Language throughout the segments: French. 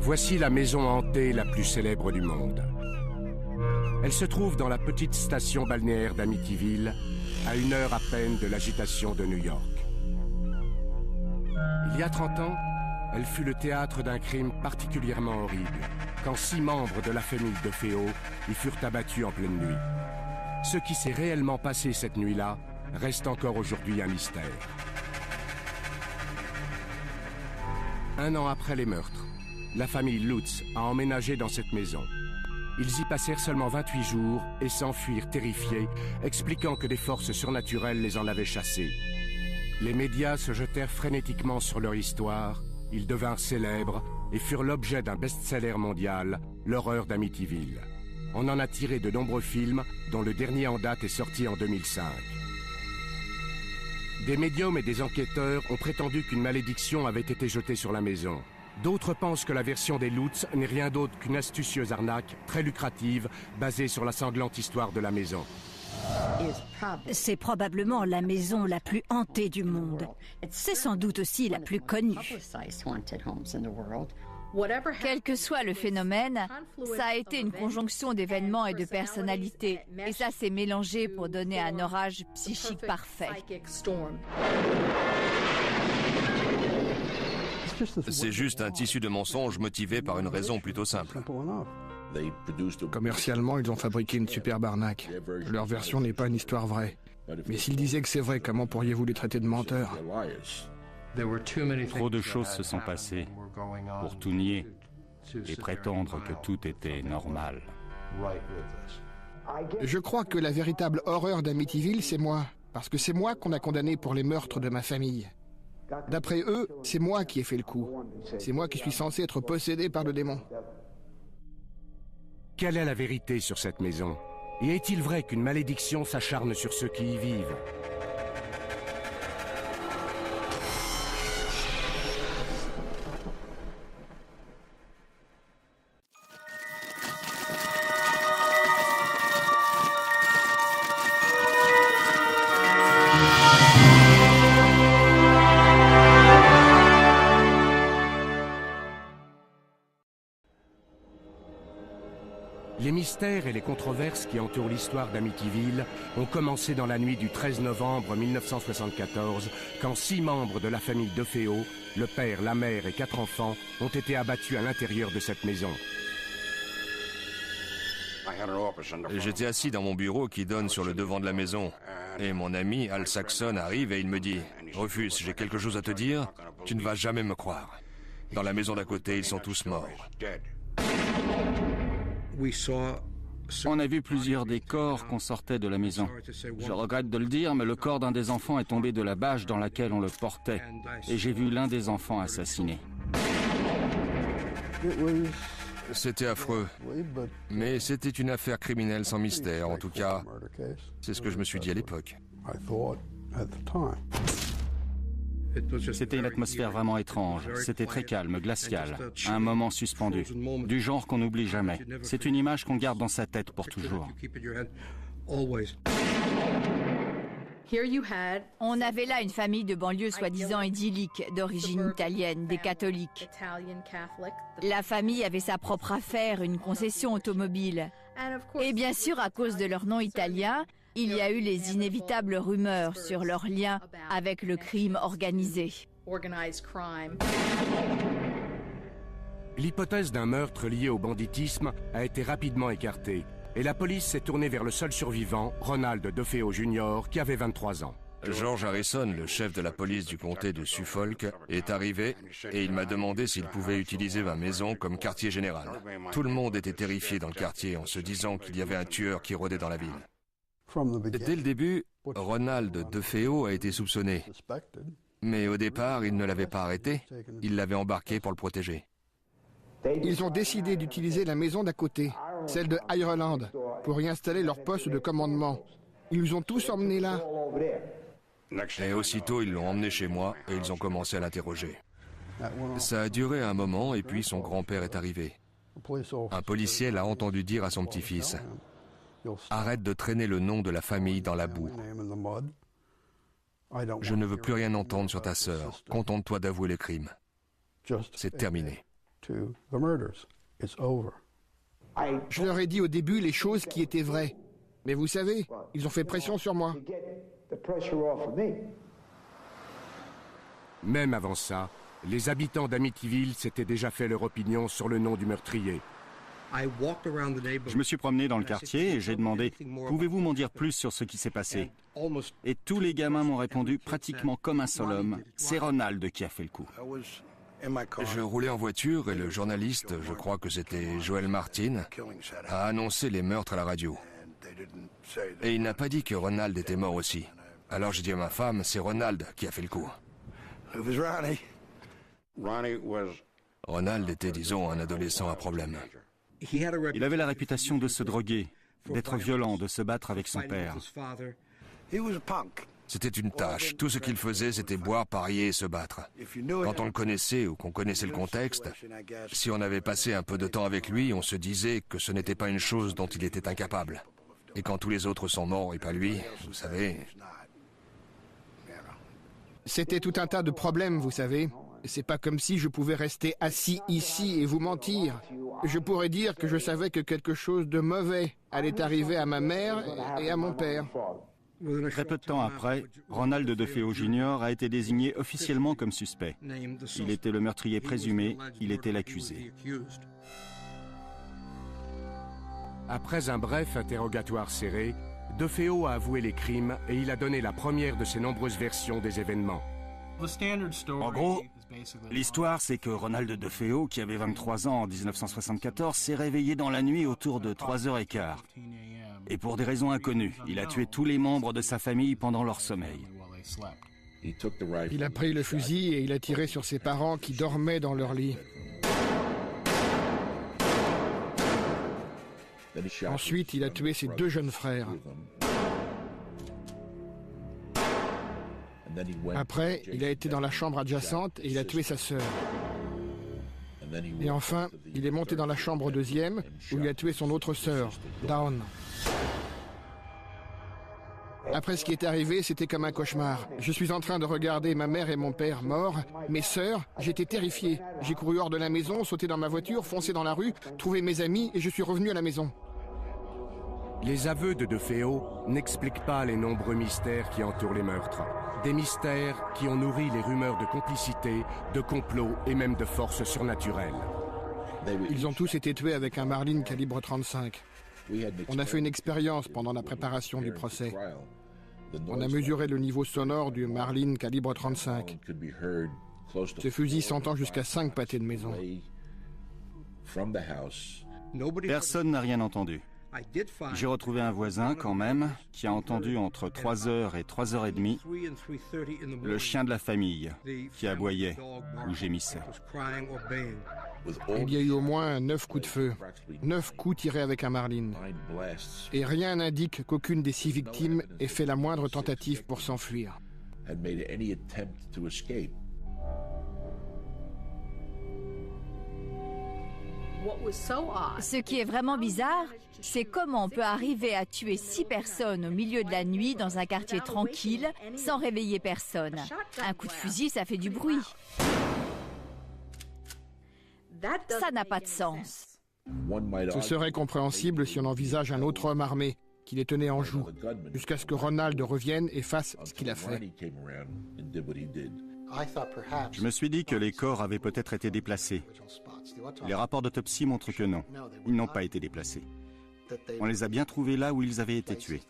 Voici la maison hantée la plus célèbre du monde. Elle se trouve dans la petite station balnéaire d'Amityville, à 1 heure à peine de l'agitation de New York. Il y a 30 ans, elle fut le théâtre d'un crime particulièrement horrible, quand 6 membres de la famille DeFeo y furent abattus en pleine nuit. Ce qui s'est réellement passé cette nuit-là reste encore aujourd'hui un mystère. 1 an après les meurtres, la famille Lutz a emménagé dans cette maison. Ils y passèrent seulement 28 jours et s'enfuirent terrifiés, expliquant que des forces surnaturelles les en avaient chassés. Les médias se jetèrent frénétiquement sur leur histoire, ils devinrent célèbres et furent l'objet d'un best-seller mondial, L'horreur d'Amityville. On en a tiré de nombreux films, dont le dernier en date est sorti en 2005. Des médiums et des enquêteurs ont prétendu qu'une malédiction avait été jetée sur la maison. D'autres pensent que la version des Lutz n'est rien d'autre qu'une astucieuse arnaque, très lucrative, basée sur la sanglante histoire de la maison. C'est probablement la maison la plus hantée du monde. C'est sans doute aussi la plus connue. Quel que soit le phénomène, ça a été une conjonction d'événements et de personnalités. Et ça s'est mélangé pour donner un orage psychique parfait. C'est juste un tissu de mensonges motivé par une raison plutôt simple. Commercialement, ils ont fabriqué une superbe arnaque. Leur version n'est pas une histoire vraie. Mais s'ils disaient que c'est vrai, comment pourriez-vous les traiter de menteurs? Trop de choses se sont passées pour tout nier et prétendre que tout était normal. Je crois que la véritable horreur d'Amityville, c'est moi. Parce que c'est moi qu'on a condamné pour les meurtres de ma famille. D'après eux, c'est moi qui ai fait le coup. C'est moi qui suis censé être possédé par le démon. Quelle est la vérité sur cette maison? Et est-il vrai qu'une malédiction s'acharne sur ceux qui y vivent? Les mystères et les controverses qui entourent l'histoire d'Amityville ont commencé dans la nuit du 13 novembre 1974, quand 6 membres de la famille DeFeo, le père, la mère et 4 enfants, ont été abattus à l'intérieur de cette maison. J'étais assis dans mon bureau qui donne sur le devant de la maison. Et mon ami Al Saxon arrive et il me dit « Rufus, j'ai quelque chose à te dire, tu ne vas jamais me croire. Dans la maison d'à côté, ils sont tous morts. » On a vu plusieurs des corps qu'on sortait de la maison. Je regrette de le dire, mais le corps d'un des enfants est tombé de la bâche dans laquelle on le portait. Et j'ai vu l'un des enfants assassiné. C'était affreux. Mais c'était une affaire criminelle sans mystère, en tout cas. C'est ce que je me suis dit à l'époque. C'était une atmosphère vraiment étrange. C'était très calme, glacial. Un moment suspendu. Du genre qu'on n'oublie jamais. C'est une image qu'on garde dans sa tête pour toujours. On avait là une famille de banlieue soi-disant idyllique, d'origine italienne, des catholiques. La famille avait sa propre affaire, une concession automobile. Et bien sûr, à cause de leur nom italien, il y a eu les inévitables rumeurs sur leur lien avec le crime organisé. L'hypothèse d'un meurtre lié au banditisme a été rapidement écartée, et la police s'est tournée vers le seul survivant, Ronald DeFeo Jr., qui avait 23 ans. George Harrison, le chef de la police du comté de Suffolk, est arrivé et il m'a demandé s'il pouvait utiliser ma maison comme quartier général. Tout le monde était terrifié dans le quartier en se disant qu'il y avait un tueur qui rôdait dans la ville. Dès le début, Ronald DeFeo a été soupçonné. Mais au départ, il ne l'avait pas arrêté. Il l'avait embarqué pour le protéger. Ils ont décidé d'utiliser la maison d'à côté, celle de Ireland, pour y installer leur poste de commandement. Ils nous ont tous emmenés là. Et aussitôt, ils l'ont emmené chez moi et ils ont commencé à l'interroger. Ça a duré un moment et puis son grand-père est arrivé. Un policier l'a entendu dire à son petit-fils « Arrête de traîner le nom de la famille dans la boue. Je ne veux plus rien entendre sur ta sœur. Contente-toi d'avouer les crimes. C'est terminé. » Je leur ai dit au début les choses qui étaient vraies. Mais vous savez, ils ont fait pression sur moi. Même avant ça, les habitants d'Amityville s'étaient déjà fait leur opinion sur le nom du meurtrier. Je me suis promené dans le quartier et j'ai demandé « Pouvez-vous m'en dire plus sur ce qui s'est passé ?» Et tous les gamins m'ont répondu pratiquement comme un seul homme « C'est Ronald qui a fait le coup. » Je roulais en voiture et le journaliste, je crois que c'était Joel Martin, a annoncé les meurtres à la radio. Et il n'a pas dit que Ronald était mort aussi. Alors j'ai dit à ma femme, c'est Ronald qui a fait le coup. Ronald était, disons, un adolescent à problème. Il avait la réputation de se droguer, d'être violent, de se battre avec son père. C'était une tâche. Tout ce qu'il faisait, c'était boire, parier et se battre. Quand on le connaissait ou qu'on connaissait le contexte, si on avait passé un peu de temps avec lui, on se disait que ce n'était pas une chose dont il était incapable. Et quand tous les autres sont morts et pas lui, vous savez... C'était tout un tas de problèmes, vous savez. C'est pas comme si je pouvais rester assis ici et vous mentir. Je pourrais dire que je savais que quelque chose de mauvais allait arriver à ma mère et à mon père. Très peu de temps après, Ronald DeFeo Jr. a été désigné officiellement comme suspect. Il était le meurtrier présumé, il était l'accusé. Après un bref interrogatoire serré, DeFeo a avoué les crimes et il a donné la première de ses nombreuses versions des événements. En gros, l'histoire, c'est que Ronald DeFeo, qui avait 23 ans en 1974, s'est réveillé dans la nuit autour de 3h15. Et pour des raisons inconnues, il a tué tous les membres de sa famille pendant leur sommeil. Il a pris le fusil et il a tiré sur ses parents qui dormaient dans leur lit. Ensuite, il a tué ses 2 jeunes frères. Après, il a été dans la chambre adjacente et il a tué sa sœur. Et enfin, il est monté dans la chambre deuxième où il a tué son autre sœur, Dawn. Après ce qui est arrivé, c'était comme un cauchemar. Je suis en train de regarder ma mère et mon père morts, mes sœurs, j'étais terrifié. J'ai couru hors de la maison, sauté dans ma voiture, foncé dans la rue, trouvé mes amis et je suis revenu à la maison. Les aveux de DeFeo n'expliquent pas les nombreux mystères qui entourent les meurtres. Des mystères qui ont nourri les rumeurs de complicité, de complot et même de forces surnaturelles. Ils ont tous été tués avec un Marlin calibre 35. On a fait une expérience pendant la préparation du procès. On a mesuré le niveau sonore du Marlin calibre 35. Ce fusil s'entend jusqu'à 5 pâtés de maison. Personne n'a rien entendu. J'ai retrouvé un voisin quand même qui a entendu entre 3h et 3h30 le chien de la famille qui aboyait ou gémissait. Il y a eu au moins 9 coups de feu, 9 coups tirés avec un Marlin. Et rien n'indique qu'aucune des 6 victimes ait fait la moindre tentative pour s'enfuir. Ce qui est vraiment bizarre, c'est comment on peut arriver à tuer 6 personnes au milieu de la nuit dans un quartier tranquille sans réveiller personne. Un coup de fusil, ça fait du bruit. Ça n'a pas de sens. Ce serait compréhensible si on envisage un autre homme armé qui les tenait en joue, jusqu'à ce que Ronald revienne et fasse ce qu'il a fait. Je me suis dit que les corps avaient peut-être été déplacés. Les rapports d'autopsie montrent que non, ils n'ont pas été déplacés. On les a bien trouvés là où ils avaient été tués.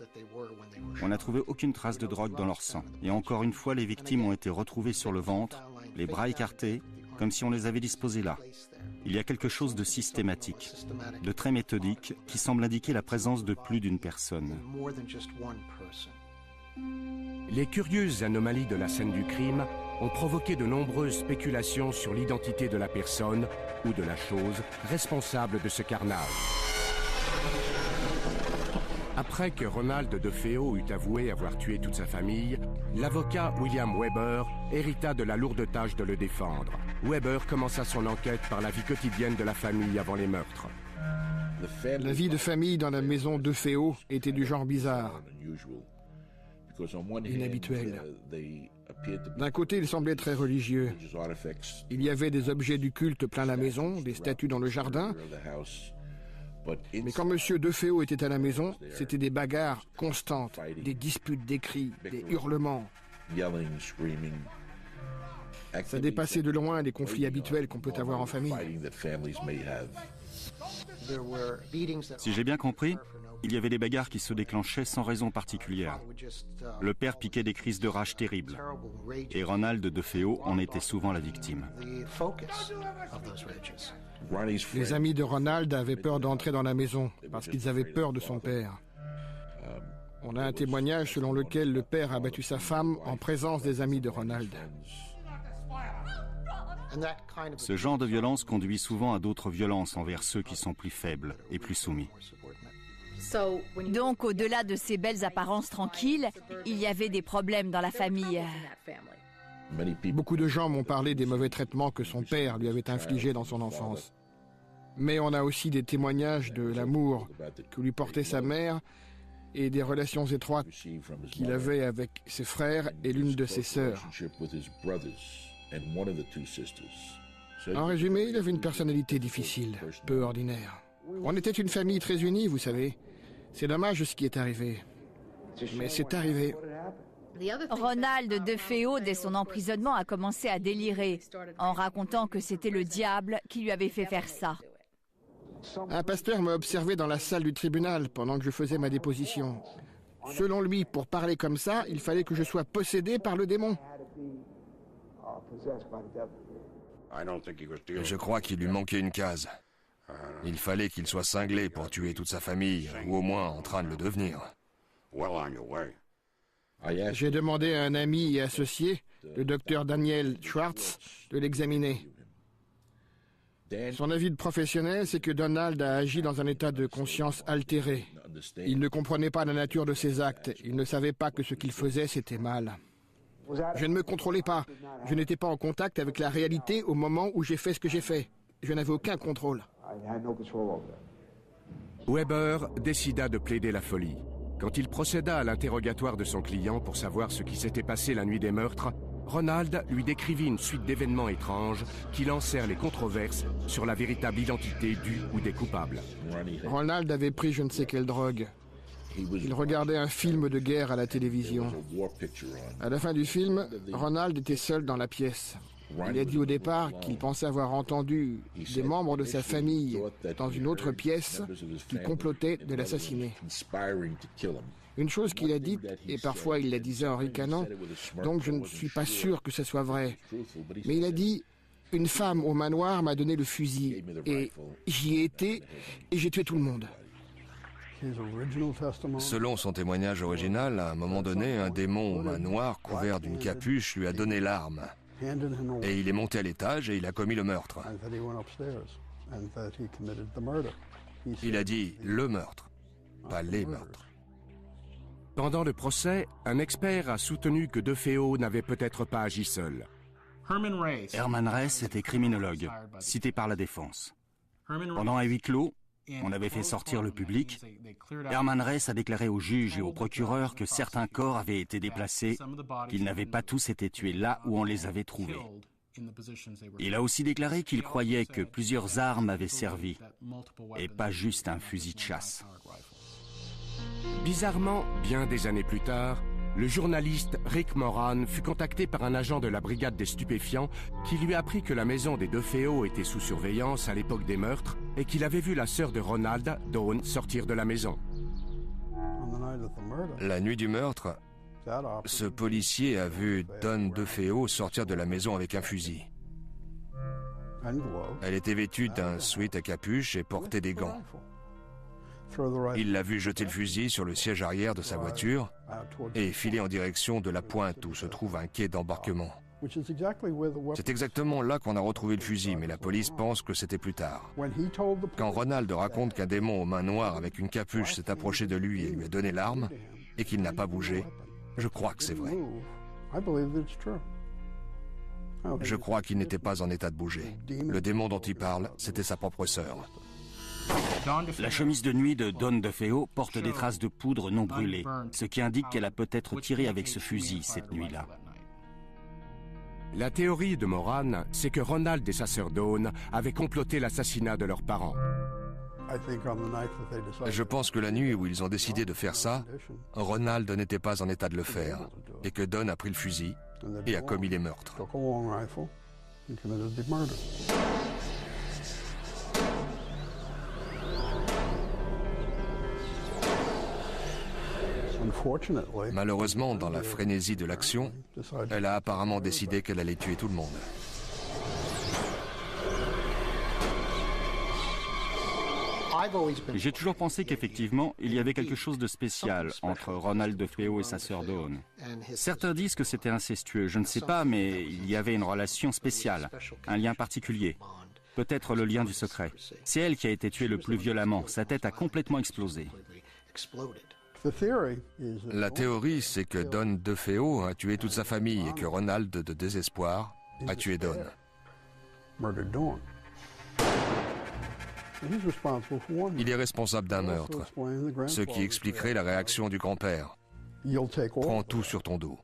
On n'a trouvé aucune trace de drogue dans leur sang. Et encore une fois, les victimes ont été retrouvées sur le ventre, les bras écartés, comme si on les avait disposés là. Il y a quelque chose de systématique, de très méthodique, qui semble indiquer la présence de plus d'une personne. Les curieuses anomalies de la scène du crime ont provoqué de nombreuses spéculations sur l'identité de la personne ou de la chose responsable de ce carnage. Après que Ronald DeFeo eut avoué avoir tué toute sa famille, l'avocat William Weber hérita de la lourde tâche de le défendre. Weber commença son enquête par la vie quotidienne de la famille avant les meurtres. La vie de famille dans la maison DeFeo était du genre bizarre. inhabituel. D'un côté, il semblait très religieux. Il y avait des objets du culte plein la maison, des statues dans le jardin. Mais quand M. DeFeo était à la maison, c'était des bagarres constantes, des disputes, des cris, des hurlements. Ça dépassait de loin les conflits habituels qu'on peut avoir en famille. Si j'ai bien compris, il y avait des bagarres qui se déclenchaient sans raison particulière. Le père piquait des crises de rage terribles. Et Ronald DeFeo en était souvent la victime. Les amis de Ronald avaient peur d'entrer dans la maison parce qu'ils avaient peur de son père. On a un témoignage selon lequel le père a battu sa femme en présence des amis de Ronald. Ce genre de violence conduit souvent à d'autres violences envers ceux qui sont plus faibles et plus soumis. Donc, au-delà de ces belles apparences tranquilles, il y avait des problèmes dans la famille. Beaucoup de gens m'ont parlé des mauvais traitements que son père lui avait infligés dans son enfance. Mais on a aussi des témoignages de l'amour que lui portait sa mère et des relations étroites qu'il avait avec ses frères et l'une de ses sœurs. En résumé, il avait une personnalité difficile, peu ordinaire. On était une famille très unie, vous savez. C'est dommage ce qui est arrivé. Mais c'est arrivé. Ronald DeFeo, dès son emprisonnement, a commencé à délirer, en racontant que c'était le diable qui lui avait fait faire ça. Un pasteur m'a observé dans la salle du tribunal pendant que je faisais ma déposition. Selon lui, pour parler comme ça, il fallait que je sois possédé par le démon. Je crois qu'il lui manquait une case. Il fallait qu'il soit cinglé pour tuer toute sa famille, ou au moins en train de le devenir. J'ai demandé à un ami et associé, le docteur Daniel Schwartz, de l'examiner. Son avis de professionnel, c'est que Donald a agi dans un état de conscience altéré. Il ne comprenait pas la nature de ses actes. Il ne savait pas que ce qu'il faisait, c'était mal. Je ne me contrôlais pas. Je n'étais pas en contact avec la réalité au moment où j'ai fait ce que j'ai fait. Je n'avais aucun contrôle. Weber décida de plaider la folie. Quand il procéda à l'interrogatoire de son client pour savoir ce qui s'était passé la nuit des meurtres, Ronald lui décrivit une suite d'événements étranges qui lancèrent les controverses sur la véritable identité du ou des coupables. Ronald avait pris je ne sais quelle drogue. Il regardait un film de guerre à la télévision. À la fin du film, Ronald était seul dans la pièce. Il a dit au départ qu'il pensait avoir entendu des membres de sa famille dans une autre pièce qui complotaient de l'assassiner. Une chose qu'il a dite, et parfois il la disait en ricanant, donc je ne suis pas sûr que ce soit vrai. Mais il a dit, une femme au manoir m'a donné le fusil, et j'y ai été, et j'ai tué tout le monde. Selon son témoignage original, à un moment donné, un démon au manoir couvert d'une capuche lui a donné l'arme. Et il est monté à l'étage et il a commis le meurtre. Il a dit le meurtre, pas les meurtres. Pendant le procès, un expert a soutenu que DeFeo n'avait peut-être pas agi seul. Herman Reyes était criminologue, cité par la défense. Pendant un huis clos, on avait fait sortir le public. Herman Reyes a déclaré au juge et au procureur que certains corps avaient été déplacés, qu'ils n'avaient pas tous été tués là où on les avait trouvés. Il a aussi déclaré qu'il croyait que plusieurs armes avaient servi, et pas juste un fusil de chasse. Bizarrement, bien des années plus tard, le journaliste Rick Moran fut contacté par un agent de la brigade des stupéfiants qui lui apprit que la maison des DeFeo était sous surveillance à l'époque des meurtres et qu'il avait vu la sœur de Ronald, Dawn, sortir de la maison. La nuit du meurtre, ce policier a vu Dawn DeFeo sortir de la maison avec un fusil. Elle était vêtue d'un sweat à capuche et portait des gants. Il l'a vu jeter le fusil sur le siège arrière de sa voiture et filer en direction de la pointe où se trouve un quai d'embarquement. C'est exactement là qu'on a retrouvé le fusil, mais la police pense que c'était plus tard. Quand Ronald raconte qu'un démon aux mains noires avec une capuche s'est approché de lui et lui a donné l'arme, et qu'il n'a pas bougé, je crois que c'est vrai. Je crois qu'il n'était pas en état de bouger. Le démon dont il parle, c'était sa propre sœur. La chemise de nuit de Dawn DeFeo porte des traces de poudre non brûlée, ce qui indique qu'elle a peut-être tiré avec ce fusil cette nuit-là. La théorie de Moran, c'est que Ronald et sa sœur Dawn avaient comploté l'assassinat de leurs parents. Je pense que la nuit où ils ont décidé de faire ça, Ronald n'était pas en état de le faire, et que Dawn a pris le fusil et a commis les meurtres. Malheureusement, dans la frénésie de l'action, elle a apparemment décidé qu'elle allait tuer tout le monde. J'ai toujours pensé qu'effectivement, il y avait quelque chose de spécial entre Ronald DeFeo et sa sœur Dawn. Certains disent que c'était incestueux, je ne sais pas, mais il y avait une relation spéciale, un lien particulier. Peut-être le lien du secret. C'est elle qui a été tuée le plus violemment, sa tête a complètement explosé. La théorie, c'est que Dawn DeFeo a tué toute sa famille et que Ronald, de désespoir, a tué Dawn. Il est responsable d'un meurtre, ce qui expliquerait la réaction du grand-père. Prends tout sur ton dos.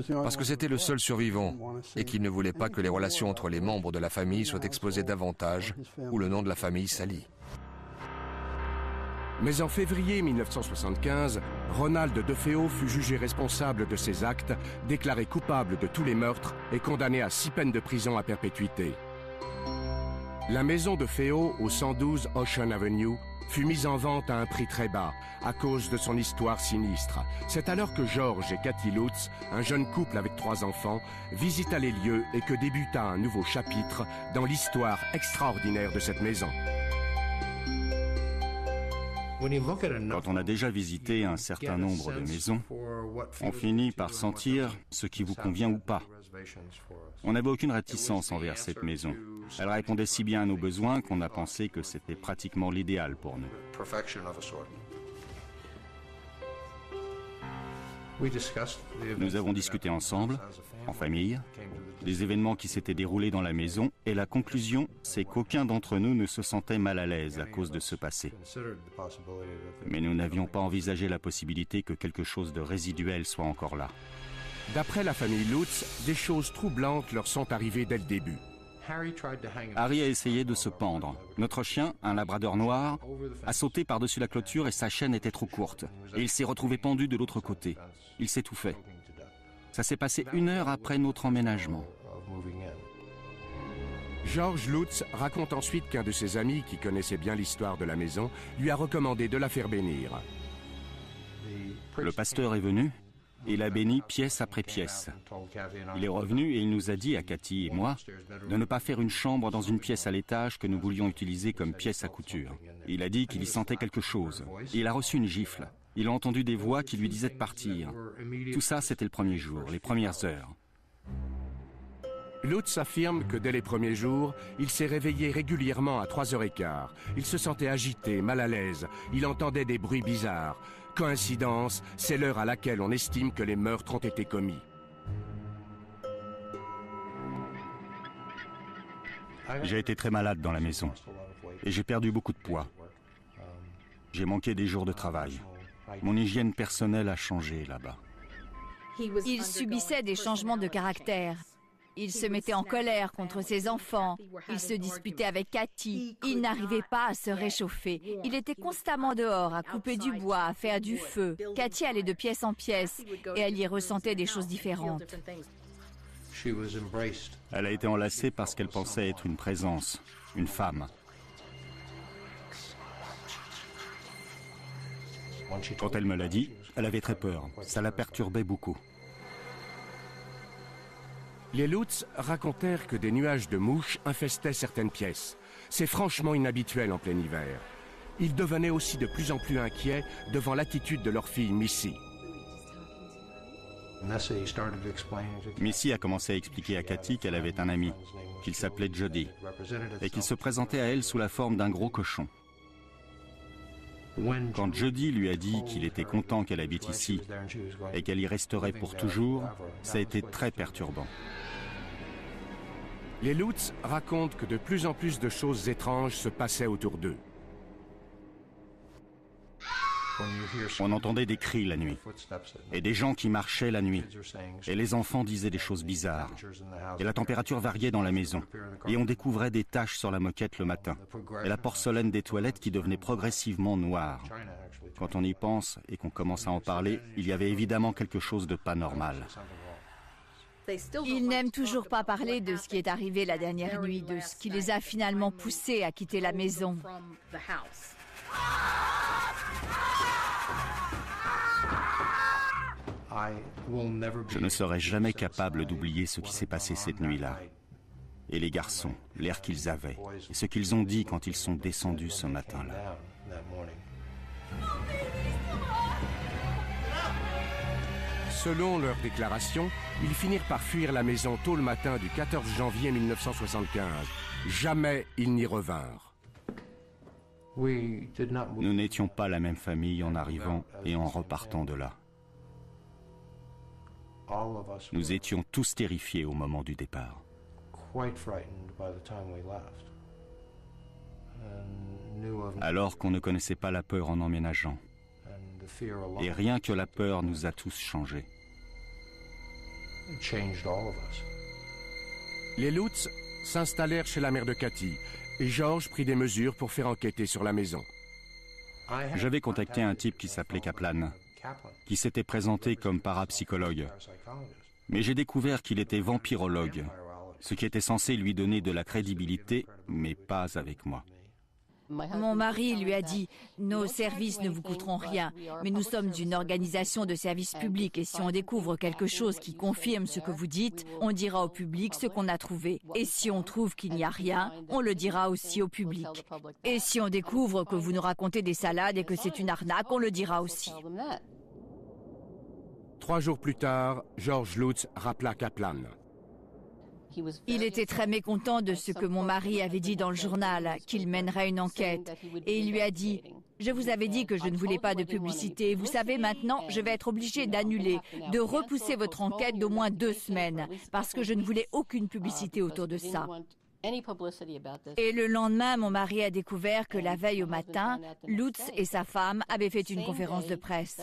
Parce que c'était le seul survivant et qu'il ne voulait pas que les relations entre les membres de la famille soient exposées davantage ou le nom de la famille sali. Mais en février 1975, Ronald DeFeo fut jugé responsable de ses actes, déclaré coupable de tous les meurtres et condamné à 6 peines de prison à perpétuité. La maison DeFeo, au 112 Ocean Avenue, fut mise en vente à un prix très bas, à cause de son histoire sinistre. C'est alors que George et Kathy Lutz, un jeune couple avec 3 enfants, visita les lieux et que débuta un nouveau chapitre dans l'histoire extraordinaire de cette maison. Quand on a déjà visité un certain nombre de maisons, on finit par sentir ce qui vous convient ou pas. On n'avait aucune réticence envers cette maison. Elle répondait si bien à nos besoins qu'on a pensé que c'était pratiquement l'idéal pour nous. Nous avons discuté ensemble, en famille, des événements qui s'étaient déroulés dans la maison et la conclusion, c'est qu'aucun d'entre nous ne se sentait mal à l'aise à cause de ce passé. Mais nous n'avions pas envisagé la possibilité que quelque chose de résiduel soit encore là. D'après la famille Lutz, des choses troublantes leur sont arrivées dès le début. Harry a essayé de se pendre. Notre chien, un labrador noir, a sauté par-dessus la clôture et sa chaîne était trop courte. Et il s'est retrouvé pendu de l'autre côté. Il s'étouffait. Ça s'est passé 1 heure après notre emménagement. George Lutz raconte ensuite qu'un de ses amis, qui connaissait bien l'histoire de la maison, lui a recommandé de la faire bénir. Le pasteur est venu. Il a béni pièce après pièce. Il est revenu et il nous a dit, à Cathy et moi, de ne pas faire une chambre dans une pièce à l'étage que nous voulions utiliser comme pièce à couture. Il a dit qu'il y sentait quelque chose. Il a reçu une gifle. Il a entendu des voix qui lui disaient de partir. Tout ça, c'était le premier jour, les premières heures. Lutz affirme que dès les premiers jours, il s'est réveillé régulièrement à 3h15. Il se sentait agité, mal à l'aise. Il entendait des bruits bizarres. Coïncidence, c'est l'heure à laquelle on estime que les meurtres ont été commis. J'ai été très malade dans la maison et j'ai perdu beaucoup de poids. J'ai manqué des jours de travail. Mon hygiène personnelle a changé là-bas. Il subissait des changements de caractère. Il se mettait en colère contre ses enfants. Il se disputait avec Cathy. Il n'arrivait pas à se réchauffer. Il était constamment dehors, à couper du bois, à faire du feu. Cathy allait de pièce en pièce et elle y ressentait des choses différentes. Elle a été enlacée parce qu'elle pensait être une présence, une femme. Quand elle me l'a dit, elle avait très peur. Ça la perturbait beaucoup. Les Lutz racontèrent que des nuages de mouches infestaient certaines pièces. C'est franchement inhabituel en plein hiver. Ils devenaient aussi de plus en plus inquiets devant l'attitude de leur fille Missy. Missy a commencé à expliquer à Cathy qu'elle avait un ami, qu'il s'appelait Jody, et qu'il se présentait à elle sous la forme d'un gros cochon. Quand Jody lui a dit qu'il était content qu'elle habite ici et qu'elle y resterait pour toujours, ça a été très perturbant. Les Lutz racontent que de plus en plus de choses étranges se passaient autour d'eux. On entendait des cris la nuit, et des gens qui marchaient la nuit, et les enfants disaient des choses bizarres, et la température variait dans la maison, et on découvrait des taches sur la moquette le matin, et la porcelaine des toilettes qui devenait progressivement noire. Quand on y pense et qu'on commence à en parler, il y avait évidemment quelque chose de pas normal. Ils n'aiment toujours pas parler de ce qui est arrivé la dernière nuit, de ce qui les a finalement poussés à quitter la maison. Je ne serai jamais capable d'oublier ce qui s'est passé cette nuit-là. Et les garçons, l'air qu'ils avaient, et ce qu'ils ont dit quand ils sont descendus ce matin-là. Selon leurs déclarations, ils finirent par fuir la maison tôt le matin du 14 janvier 1975. Jamais ils n'y revinrent. Nous n'étions pas la même famille en arrivant et en repartant de là. Nous étions tous terrifiés au moment du départ. Alors qu'on ne connaissait pas la peur en emménageant. Et rien que la peur nous a tous changés. Les Lutz s'installèrent chez la mère de Cathy et George prit des mesures pour faire enquêter sur la maison. J'avais contacté un type qui s'appelait Kaplan, qui s'était présenté comme parapsychologue. Mais j'ai découvert qu'il était vampirologue, ce qui était censé lui donner de la crédibilité, mais pas avec moi. Mon mari lui a dit « Nos services ne vous coûteront rien, mais nous sommes une organisation de service public et si on découvre quelque chose qui confirme ce que vous dites, on dira au public ce qu'on a trouvé. Et si on trouve qu'il n'y a rien, on le dira aussi au public. Et si on découvre que vous nous racontez des salades et que c'est une arnaque, on le dira aussi. » 3 jours plus tard, George Lutz rappela Kaplan. Il était très mécontent de ce que mon mari avait dit dans le journal, qu'il mènerait une enquête. Et il lui a dit « Je vous avais dit que je ne voulais pas de publicité. Vous savez, maintenant, je vais être obligé d'annuler, de repousser votre enquête d'au moins 2 semaines, parce que je ne voulais aucune publicité autour de ça. » Et le lendemain, mon mari a découvert que la veille au matin, Lutz et sa femme avaient fait une conférence de presse.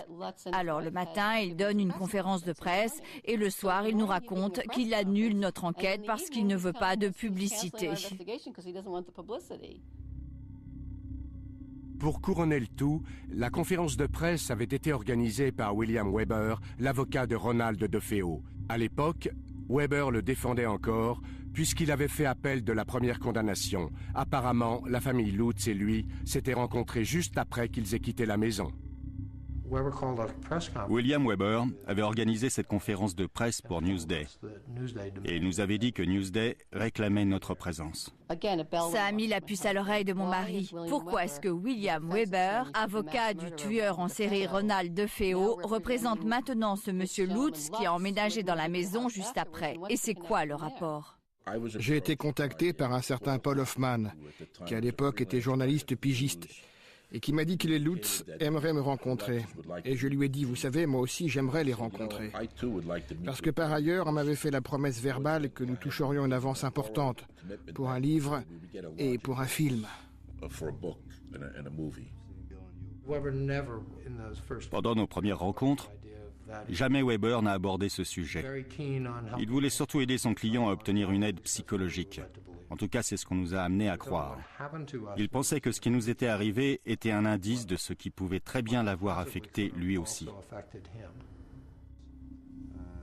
Alors le matin, il donne une conférence de presse et le soir, il nous raconte qu'il annule notre enquête parce qu'il ne veut pas de publicité. Pour couronner le tout, la conférence de presse avait été organisée par William Weber, l'avocat de Ronald DeFeo. À l'époque, Weber le défendait encore, puisqu'il avait fait appel de la première condamnation. Apparemment, la famille Lutz et lui s'étaient rencontrés juste après qu'ils aient quitté la maison. William Weber avait organisé cette conférence de presse pour Newsday. Et il nous avait dit que Newsday réclamait notre présence. Ça a mis la puce à l'oreille de mon mari. Pourquoi est-ce que William Weber, avocat du tueur en série Ronald DeFeo, représente maintenant ce monsieur Lutz qui a emménagé dans la maison juste après? Et c'est quoi le rapport? J'ai été contacté par un certain Paul Hoffman, qui à l'époque était journaliste pigiste, et qui m'a dit que les Lutz aimeraient me rencontrer. Et je lui ai dit, vous savez, moi aussi j'aimerais les rencontrer. Parce que par ailleurs, on m'avait fait la promesse verbale que nous toucherions une avance importante pour un livre et pour un film. Pendant nos premières rencontres, jamais Weber n'a abordé ce sujet. Il voulait surtout aider son client à obtenir une aide psychologique. En tout cas, c'est ce qu'on nous a amené à croire. Il pensait que ce qui nous était arrivé était un indice de ce qui pouvait très bien l'avoir affecté lui aussi.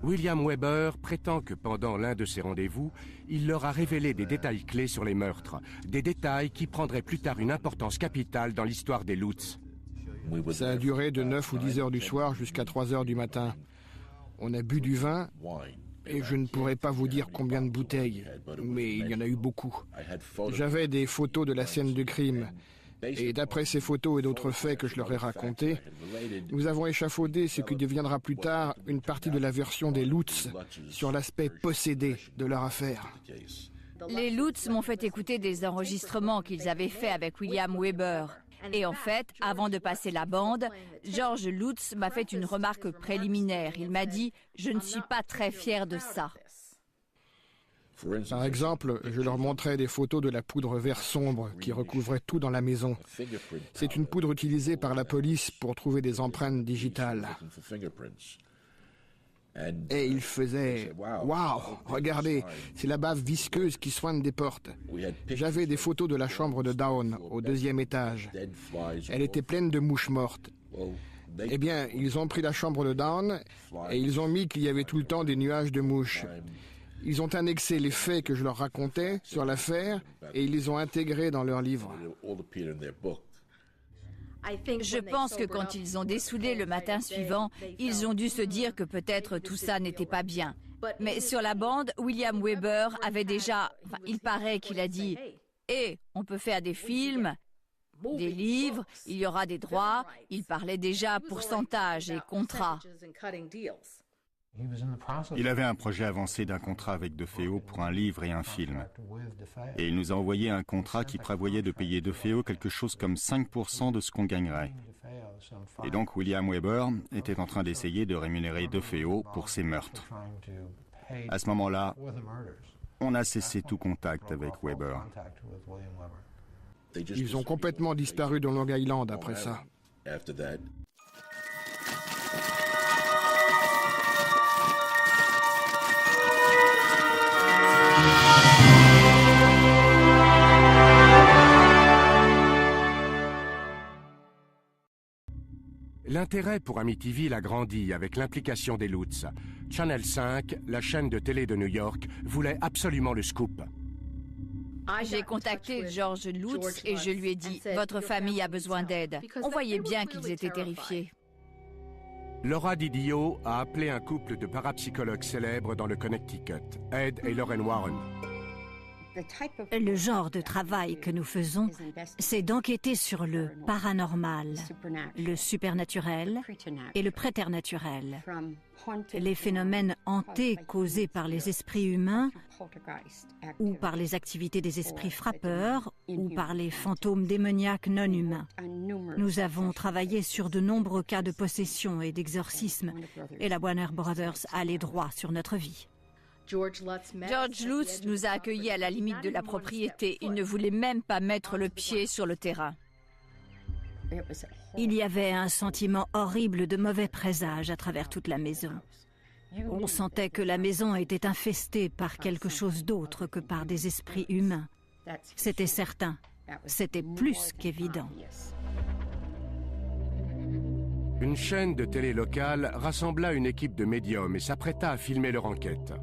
William Weber prétend que pendant l'un de ses rendez-vous, il leur a révélé des détails clés sur les meurtres, des détails qui prendraient plus tard une importance capitale dans l'histoire des Lutz. Ça a duré de 9 ou 10 heures du soir jusqu'à 3 heures du matin. On a bu du vin, et je ne pourrais pas vous dire combien de bouteilles, mais il y en a eu beaucoup. J'avais des photos de la scène du crime, et d'après ces photos et d'autres faits que je leur ai racontés, nous avons échafaudé ce qui deviendra plus tard une partie de la version des Lutz sur l'aspect possédé de leur affaire. Les Lutz m'ont fait écouter des enregistrements qu'ils avaient faits avec William Weber. Et en fait, avant de passer la bande, George Lutz m'a fait une remarque préliminaire. Il m'a dit « Je ne suis pas très fier de ça ». Par exemple, je leur montrais des photos de la poudre vert sombre qui recouvrait tout dans la maison. C'est une poudre utilisée par la police pour trouver des empreintes digitales. Et ils faisaient « Waouh, regardez, c'est la bave visqueuse qui soigne des portes. » J'avais des photos de la chambre de Dawn, au 2e étage. Elle était pleine de mouches mortes. Eh bien, ils ont pris la chambre de Dawn et ils ont mis qu'il y avait tout le temps des nuages de mouches. Ils ont annexé les faits que je leur racontais sur l'affaire et ils les ont intégrés dans leur livre. Je pense que quand ils ont dessoudé le matin suivant, ils ont dû se dire que peut-être tout ça n'était pas bien. Mais sur la bande, William Weber avait déjà... il paraît qu'il a dit « Eh, on peut faire des films, des livres, il y aura des droits. » Il parlait déjà pourcentage et contrat. Il avait un projet avancé d'un contrat avec DeFeo pour un livre et un film. Et il nous a envoyé un contrat qui prévoyait de payer DeFeo quelque chose comme 5% de ce qu'on gagnerait. Et donc William Weber était en train d'essayer de rémunérer DeFeo pour ses meurtres. À ce moment-là, on a cessé tout contact avec Weber. Ils ont complètement disparu de Long Island après ça. L'intérêt pour Amityville a grandi avec l'implication des Lutz. Channel 5, la chaîne de télé de New York, voulait absolument le scoop. J'ai contacté George Lutz et je lui ai dit « Votre famille a besoin d'aide ». On voyait bien qu'ils étaient terrifiés. Laura Didio a appelé un couple de parapsychologues célèbres dans le Connecticut, Ed et Lorraine Warren. Le genre de travail que nous faisons, c'est d'enquêter sur le paranormal, le supernaturel et le préternaturel. Les phénomènes hantés causés par les esprits humains ou par les activités des esprits frappeurs ou par les fantômes démoniaques non humains. Nous avons travaillé sur de nombreux cas de possession et d'exorcisme et la Warner Brothers a les droits sur notre vie. George Lutz nous a accueillis à la limite de la propriété. Il ne voulait même pas mettre le pied sur le terrain. Il y avait un sentiment horrible de mauvais présage à travers toute la maison. On sentait que la maison était infestée par quelque chose d'autre que par des esprits humains. C'était certain. C'était plus qu'évident. Une chaîne de télé locale rassembla une équipe de médiums et s'apprêta à filmer leur enquête.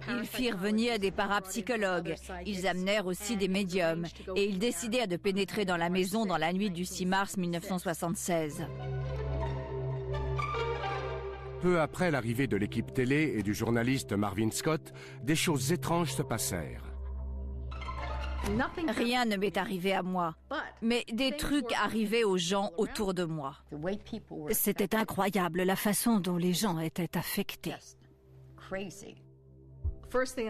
Ils firent venir des parapsychologues. Ils amenèrent aussi des médiums. Et ils décidèrent de pénétrer dans la maison dans la nuit du 6 mars 1976. Peu après l'arrivée de l'équipe télé et du journaliste Marvin Scott, des choses étranges se passèrent. Rien ne m'est arrivé à moi, mais des trucs arrivaient aux gens autour de moi. C'était incroyable la façon dont les gens étaient affectés.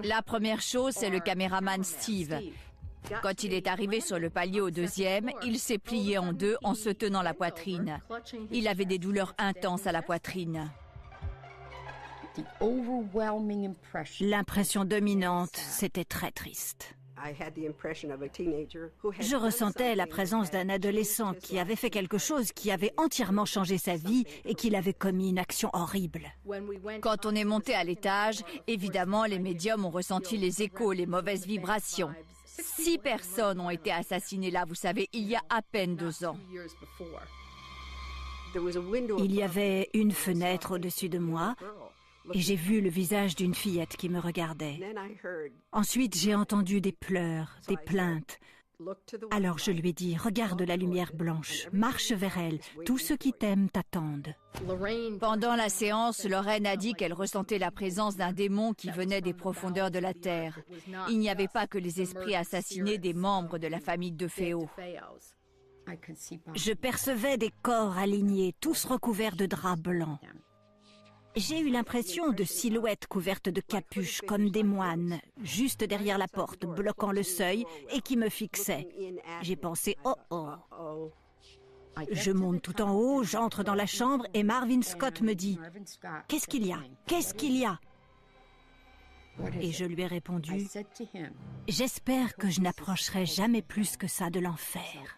La première chose, c'est le caméraman Steve. Quand il est arrivé sur le palier au 2e, il s'est plié en deux en se tenant la poitrine. Il avait des douleurs intenses à la poitrine. L'impression dominante, c'était très triste. Je ressentais la présence d'un adolescent qui avait fait quelque chose qui avait entièrement changé sa vie et qu'il avait commis une action horrible. Quand on est monté à l'étage, évidemment, les médiums ont ressenti les échos, les mauvaises vibrations. 6 personnes ont été assassinées là, vous savez, il y a à peine 2 ans. Il y avait une fenêtre au-dessus de moi et j'ai vu le visage d'une fillette qui me regardait. Ensuite, j'ai entendu des pleurs, des plaintes. Alors je lui ai dit, regarde la lumière blanche, marche vers elle, tous ceux qui t'aiment t'attendent. Pendant la séance, Lorraine a dit qu'elle ressentait la présence d'un démon qui venait des profondeurs de la terre. Il n'y avait pas que les esprits assassinés des membres de la famille DeFeo. Je percevais des corps alignés, tous recouverts de draps blancs. J'ai eu l'impression de silhouettes couvertes de capuches comme des moines, juste derrière la porte, bloquant le seuil et qui me fixaient. J'ai pensé « oh oh ». Je monte tout en haut, j'entre dans la chambre et Marvin Scott me dit « Qu'est-ce qu'il y a? Qu'est-ce qu'il y a ?» Et je lui ai répondu « J'espère que je n'approcherai jamais plus que ça de l'enfer. »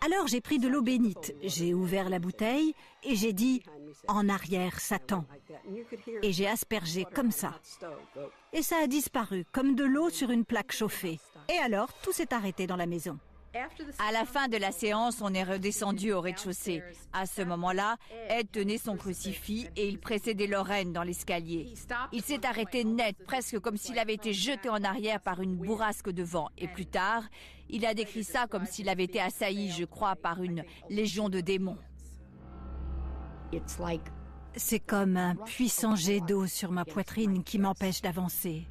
Alors j'ai pris de l'eau bénite, j'ai ouvert la bouteille et j'ai dit « En arrière, Satan !» Et j'ai aspergé comme ça. Et ça a disparu, comme de l'eau sur une plaque chauffée. Et alors, tout s'est arrêté dans la maison. À la fin de la séance, on est redescendu au rez-de-chaussée. À ce moment-là, Ed tenait son crucifix et il précédait Lorraine dans l'escalier. Il s'est arrêté net, presque comme s'il avait été jeté en arrière par une bourrasque de vent. Et plus tard, il a décrit ça comme s'il avait été assailli, je crois, par une légion de démons. C'est comme un puissant jet d'eau sur ma poitrine qui m'empêche d'avancer.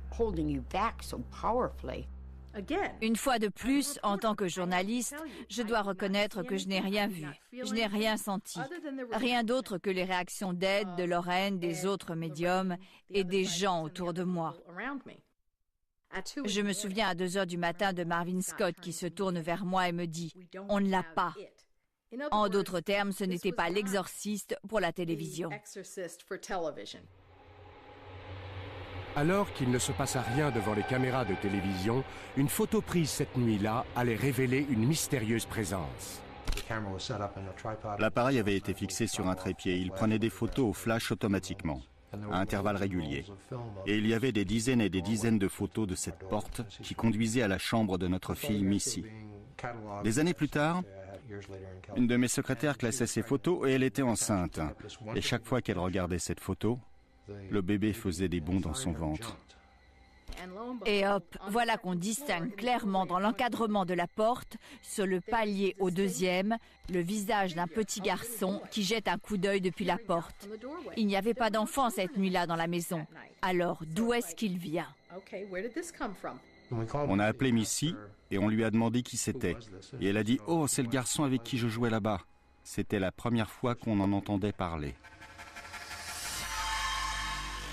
Une fois de plus, en tant que journaliste, je dois reconnaître que je n'ai rien vu, je n'ai rien senti. Rien d'autre que les réactions d'Ed, de Lorraine, des autres médiums et des gens autour de moi. Je me souviens à 2 heures du matin de Marvin Scott qui se tourne vers moi et me dit « On ne l'a pas ». En d'autres termes, ce n'était pas l'exorciste pour la télévision. Alors qu'il ne se passa rien devant les caméras de télévision, une photo prise cette nuit-là allait révéler une mystérieuse présence. L'appareil avait été fixé sur un trépied. Il prenait des photos au flash automatiquement, à intervalles réguliers. Et il y avait des dizaines et des dizaines de photos de cette porte qui conduisait à la chambre de notre fille Missy. Des années plus tard, une de mes secrétaires classait ces photos et elle était enceinte. Et chaque fois qu'elle regardait cette photo, le bébé faisait des bonds dans son ventre. Et hop, voilà qu'on distingue clairement dans l'encadrement de la porte, sur le palier au 2e, le visage d'un petit garçon qui jette un coup d'œil depuis la porte. Il n'y avait pas d'enfant cette nuit-là dans la maison. Alors, d'où est-ce qu'il vient? On a appelé Missy et on lui a demandé qui c'était. Et elle a dit « Oh, c'est le garçon avec qui je jouais là-bas ». C'était la première fois qu'on en entendait parler.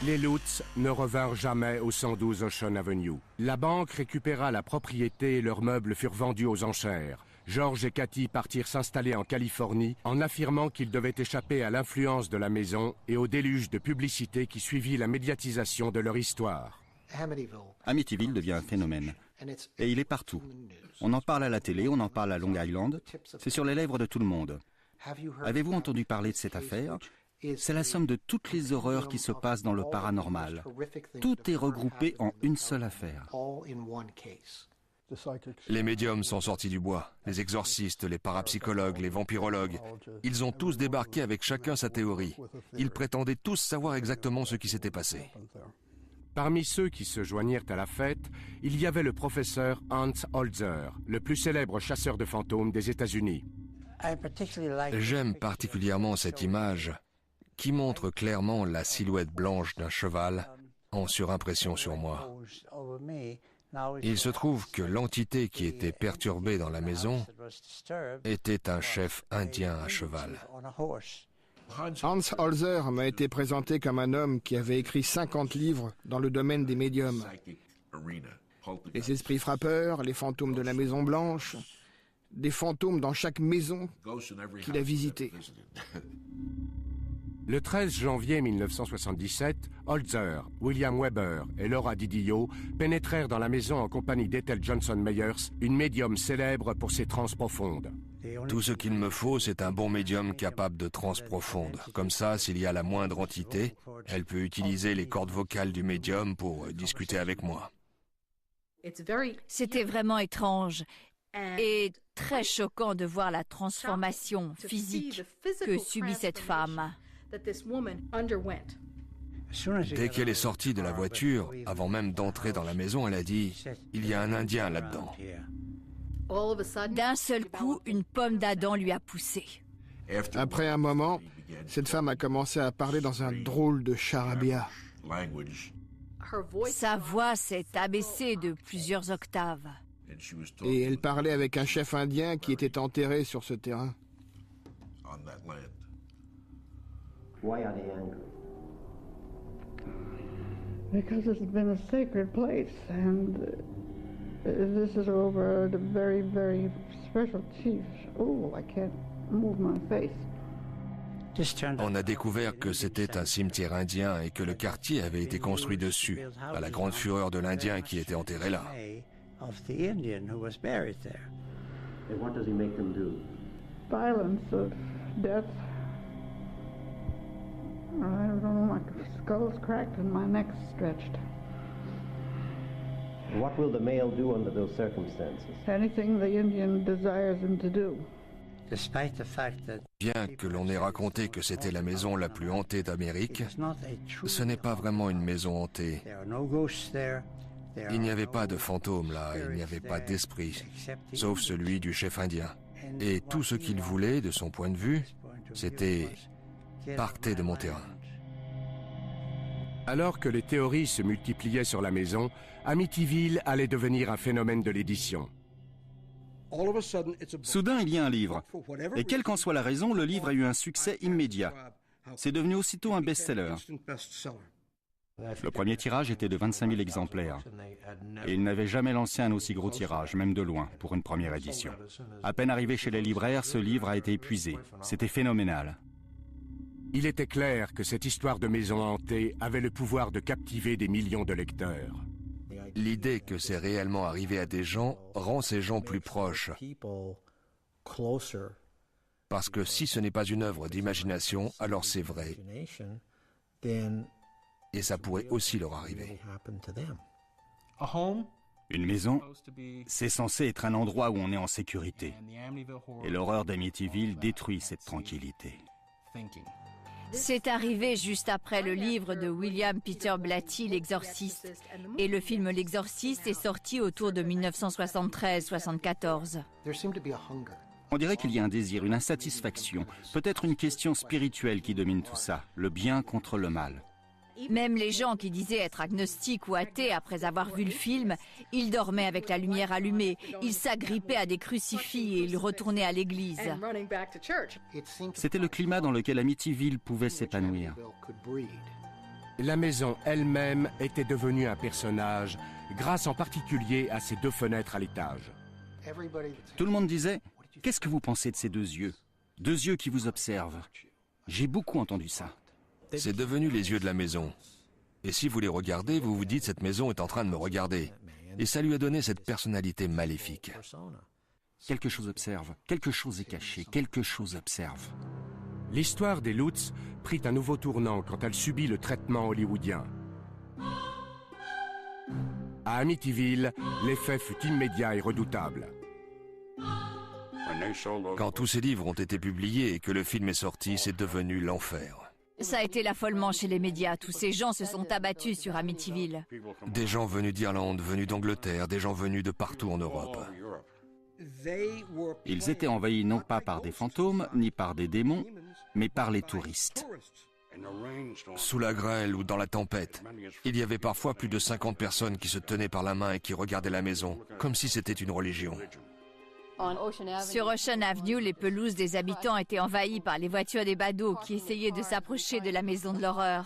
Les Lutz ne revinrent jamais au 112 Ocean Avenue. La banque récupéra la propriété et leurs meubles furent vendus aux enchères. George et Cathy partirent s'installer en Californie en affirmant qu'ils devaient échapper à l'influence de la maison et au déluge de publicité qui suivit la médiatisation de leur histoire. Amityville devient un phénomène. Et il est partout. On en parle à la télé, on en parle à Long Island. C'est sur les lèvres de tout le monde. Avez-vous entendu parler de cette affaire ? C'est la somme de toutes les horreurs qui se passent dans le paranormal. Tout est regroupé en une seule affaire. Les médiums sont sortis du bois, les exorcistes, les parapsychologues, les vampirologues. Ils ont tous débarqué avec chacun sa théorie. Ils prétendaient tous savoir exactement ce qui s'était passé. Parmi ceux qui se joignirent à la fête, il y avait le professeur Hans Holzer, le plus célèbre chasseur de fantômes des États-Unis. J'aime particulièrement cette image qui montre clairement la silhouette blanche d'un cheval en surimpression sur moi. Il se trouve que l'entité qui était perturbée dans la maison était un chef indien à cheval. Hans Holzer m'a été présenté comme un homme qui avait écrit 50 livres dans le domaine des médiums. Les esprits frappeurs, les fantômes de la Maison Blanche, des fantômes dans chaque maison qu'il a visitée. Le 13 janvier 1977, Holzer, William Weber et Laura Didio pénétrèrent dans la maison en compagnie d'Ethel Johnson Meyers, une médium célèbre pour ses transes profondes. Tout ce qu'il me faut, c'est un bon médium capable de transes profondes. Comme ça, s'il y a la moindre entité, elle peut utiliser les cordes vocales du médium pour discuter avec moi. C'était vraiment étrange et très choquant de voir la transformation physique que subit cette femme. Dès qu'elle est sortie de la voiture, avant même d'entrer dans la maison, elle a dit « Il y a un Indien là-dedans ». D'un seul coup, une pomme d'Adam lui a poussé. Après un moment, cette femme a commencé à parler dans un drôle de charabia. Sa voix s'est abaissée de plusieurs octaves. Et elle parlait avec un chef indien qui était enterré sur ce terrain. Why are they angry? Because it's been a sacred place, and this is over the very, very special chief. Oh, I can't move my face. On a découvert que c'était un cimetière indien et que le quartier avait été construit dessus, à la grande fureur de l'Indien qui était enterré là. And what does he make them do? Violence of death. I don't know, my skull's cracked and my neck's stretched. What will the male do under those circumstances? Anything the Indian desires him to do. Bien que l'on ait raconté que c'était la maison la plus hantée d'Amérique, ce n'est pas vraiment une maison hantée. Il n'y avait pas de fantômes là, il n'y avait pas d'esprit, sauf celui du chef indien. Et tout ce qu'il voulait, de son point de vue, c'était « partez de mon terrain ». Alors que les théories se multipliaient sur la maison, Amityville allait devenir un phénomène de l'édition. Soudain, il y a un livre. Et quelle qu'en soit la raison, le livre a eu un succès immédiat. C'est devenu aussitôt un best-seller. Le premier tirage était de 25 000 exemplaires. Et il n'avait jamais lancé un aussi gros tirage, même de loin, pour une première édition. À peine arrivé chez les libraires, ce livre a été épuisé. C'était phénoménal. Il était clair que cette histoire de maison hantée avait le pouvoir de captiver des millions de lecteurs. L'idée que c'est réellement arrivé à des gens rend ces gens plus proches. Parce que si ce n'est pas une œuvre d'imagination, alors c'est vrai. Et ça pourrait aussi leur arriver. Une maison, c'est censé être un endroit où on est en sécurité. Et l'horreur d'Amityville détruit cette tranquillité. C'est arrivé juste après le livre de William Peter Blatty, L'Exorciste. Et le film L'Exorciste est sorti autour de 1973-74. On dirait qu'il y a un désir, une insatisfaction, peut-être une question spirituelle qui domine tout ça, le bien contre le mal. Même les gens qui disaient être agnostiques ou athées après avoir vu le film, ils dormaient avec la lumière allumée, ils s'agrippaient à des crucifix et ils retournaient à l'église. C'était le climat dans lequel Amityville pouvait s'épanouir. La maison elle-même était devenue un personnage, grâce en particulier à ses 2 fenêtres à l'étage. Tout le monde disait « Qu'est-ce que vous pensez de ces 2 yeux? 2 yeux qui vous observent. » J'ai beaucoup entendu ça. C'est devenu les yeux de la maison. Et si vous les regardez, vous vous dites « cette maison est en train de me regarder ». Et ça lui a donné cette personnalité maléfique. Quelque chose observe, quelque chose est caché, quelque chose observe. L'histoire des Lutz prit un nouveau tournant quand elle subit le traitement hollywoodien. À Amityville, l'effet fut immédiat et redoutable. Quand tous ces livres ont été publiés et que le film est sorti, c'est devenu l'enfer. Ça a été l'affolement chez les médias. Tous ces gens se sont abattus sur Amityville. Des gens venus d'Irlande, venus d'Angleterre, des gens venus de partout en Europe. Ils étaient envahis non pas par des fantômes, ni par des démons, mais par les touristes. Sous la grêle ou dans la tempête, il y avait parfois plus de 50 personnes qui se tenaient par la main et qui regardaient la maison, comme si c'était une religion. Sur Ocean Avenue, les pelouses des habitants étaient envahies par les voitures des badauds qui essayaient de s'approcher de la maison de l'horreur.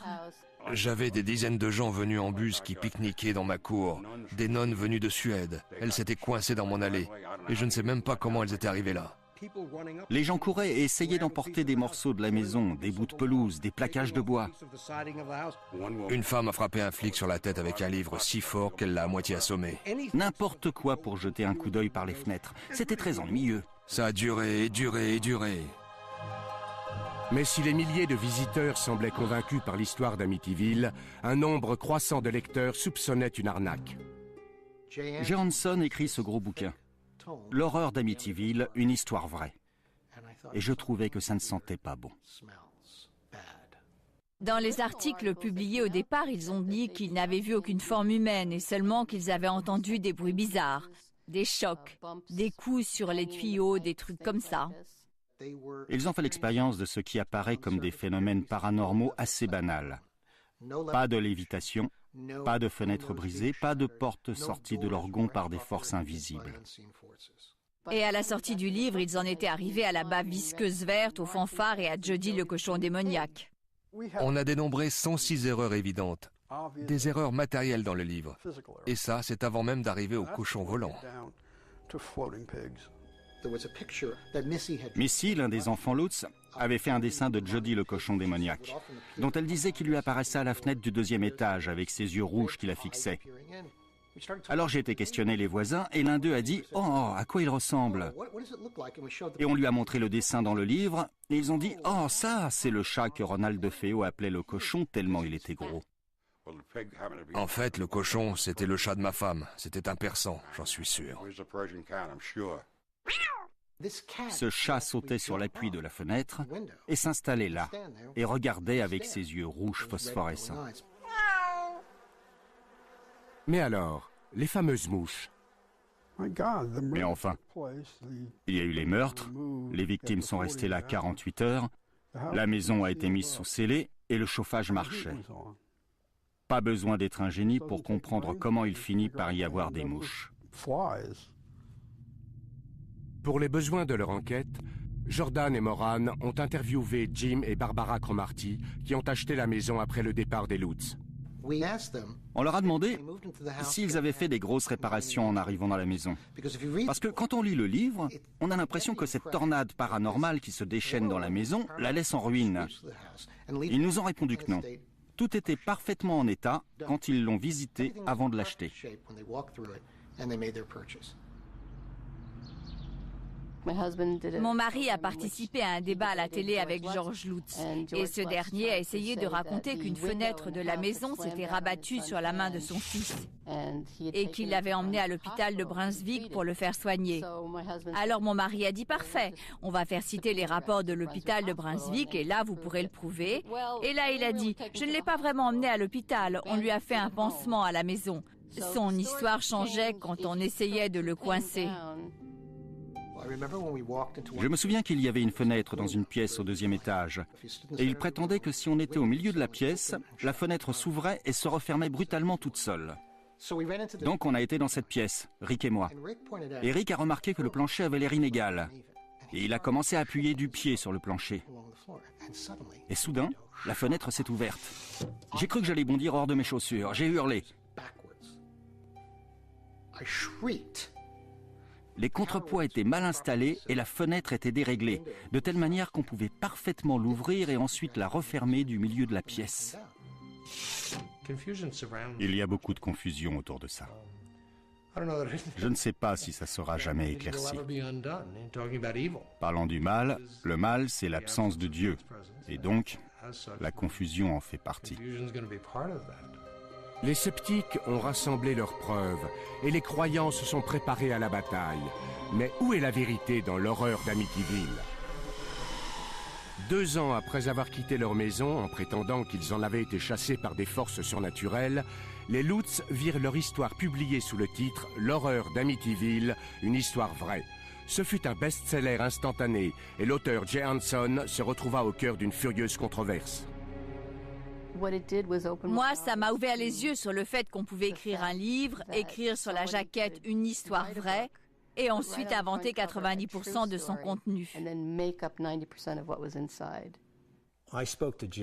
J'avais des dizaines de gens venus en bus qui pique-niquaient dans ma cour. Des nonnes venues de Suède. Elles s'étaient coincées dans mon allée. Et je ne sais même pas comment elles étaient arrivées là. Les gens couraient et essayaient d'emporter des morceaux de la maison, des bouts de pelouse, des plaquages de bois. Une femme a frappé un flic sur la tête avec un livre si fort qu'elle l'a à moitié assommé. N'importe quoi pour jeter un coup d'œil par les fenêtres. C'était très ennuyeux. Ça a duré et duré et duré. Mais si les milliers de visiteurs semblaient convaincus par l'histoire d'Amityville, un nombre croissant de lecteurs soupçonnait une arnaque. Johansson écrit ce gros bouquin. L'horreur d'Amityville, une histoire vraie. Et je trouvais que ça ne sentait pas bon. Dans les articles publiés au départ, ils ont dit qu'ils n'avaient vu aucune forme humaine et seulement qu'ils avaient entendu des bruits bizarres, des chocs, des coups sur les tuyaux, des trucs comme ça. Ils ont fait l'expérience de ce qui apparaît comme des phénomènes paranormaux assez banals. Pas de lévitation, pas de fenêtres brisées, pas de portes sorties de leur gonds par des forces invisibles. Et à la sortie du livre, ils en étaient arrivés à la bave visqueuse verte, aux fanfares et à Jody le cochon démoniaque. On a dénombré 106 erreurs évidentes, des erreurs matérielles dans le livre. Et ça, c'est avant même d'arriver au cochon volant. Missy, l'un des enfants Lutz, avait fait un dessin de Jody le cochon démoniaque, dont elle disait qu'il lui apparaissait à la fenêtre du 2e étage avec ses yeux rouges qui la fixaient. Alors j'ai été questionner les voisins et l'un d'eux a dit « Oh, à quoi il ressemble ?» Et on lui a montré le dessin dans le livre et ils ont dit « Oh, ça, c'est le chat que Ronald DeFeo appelait le cochon tellement il était gros. » En fait, le cochon, c'était le chat de ma femme. C'était un persan, j'en suis sûr. Ce chat sautait sur l'appui de la fenêtre et s'installait là et regardait avec ses yeux rouges phosphorescents. Mais alors, les fameuses mouches? Mais enfin, il y a eu les meurtres, les victimes sont restées là 48 heures, la maison a été mise sous scellé et le chauffage marchait. Pas besoin d'être un génie pour comprendre comment il finit par y avoir des mouches. Pour les besoins de leur enquête, Jordan et Moran ont interviewé Jim et Barbara Cromarty qui ont acheté la maison après le départ des Lutz. On leur a demandé s'ils avaient fait des grosses réparations en arrivant dans la maison. Parce que quand on lit le livre, on a l'impression que cette tornade paranormale qui se déchaîne dans la maison la laisse en ruine. Ils nous ont répondu que non. Tout était parfaitement en état quand ils l'ont visité avant de l'acheter. Mon mari a participé à un débat à la télé avec George Lutz et ce dernier a essayé de raconter qu'une fenêtre de la maison s'était rabattue sur la main de son fils et qu'il l'avait emmené à l'hôpital de Brunswick pour le faire soigner. Alors mon mari a dit parfait, on va faire citer les rapports de l'hôpital de Brunswick et là vous pourrez le prouver. Et là il a dit, je ne l'ai pas vraiment emmené à l'hôpital, on lui a fait un pansement à la maison. Son histoire changeait quand on essayait de le coincer. Je me souviens qu'il y avait une fenêtre dans une pièce au 2e étage. Et il prétendait que si on était au milieu de la pièce, la fenêtre s'ouvrait et se refermait brutalement toute seule. Donc on a été dans cette pièce, Rick et moi. Et Rick a remarqué que le plancher avait l'air inégal. Et il a commencé à appuyer du pied sur le plancher. Et soudain, la fenêtre s'est ouverte. J'ai cru que j'allais bondir hors de mes chaussures. J'ai hurlé. Les contrepoids étaient mal installés et la fenêtre était déréglée, de telle manière qu'on pouvait parfaitement l'ouvrir et ensuite la refermer du milieu de la pièce. Il y a beaucoup de confusion autour de ça. Je ne sais pas si ça sera jamais éclairci. Parlant du mal, le mal, c'est l'absence de Dieu. Et donc, la confusion en fait partie. Les sceptiques ont rassemblé leurs preuves et les croyants se sont préparés à la bataille. Mais où est la vérité dans l'horreur d'Amityville? 2 ans après avoir quitté leur maison en prétendant qu'ils en avaient été chassés par des forces surnaturelles, les Lutz virent leur histoire publiée sous le titre « L'horreur d'Amityville, une histoire vraie ». Ce fut un best-seller instantané et l'auteur Jay Hanson se retrouva au cœur d'une furieuse controverse. Moi, ça m'a ouvert les yeux sur le fait qu'on pouvait écrire un livre, écrire sur la jaquette une histoire vraie et ensuite inventer 90% de son contenu.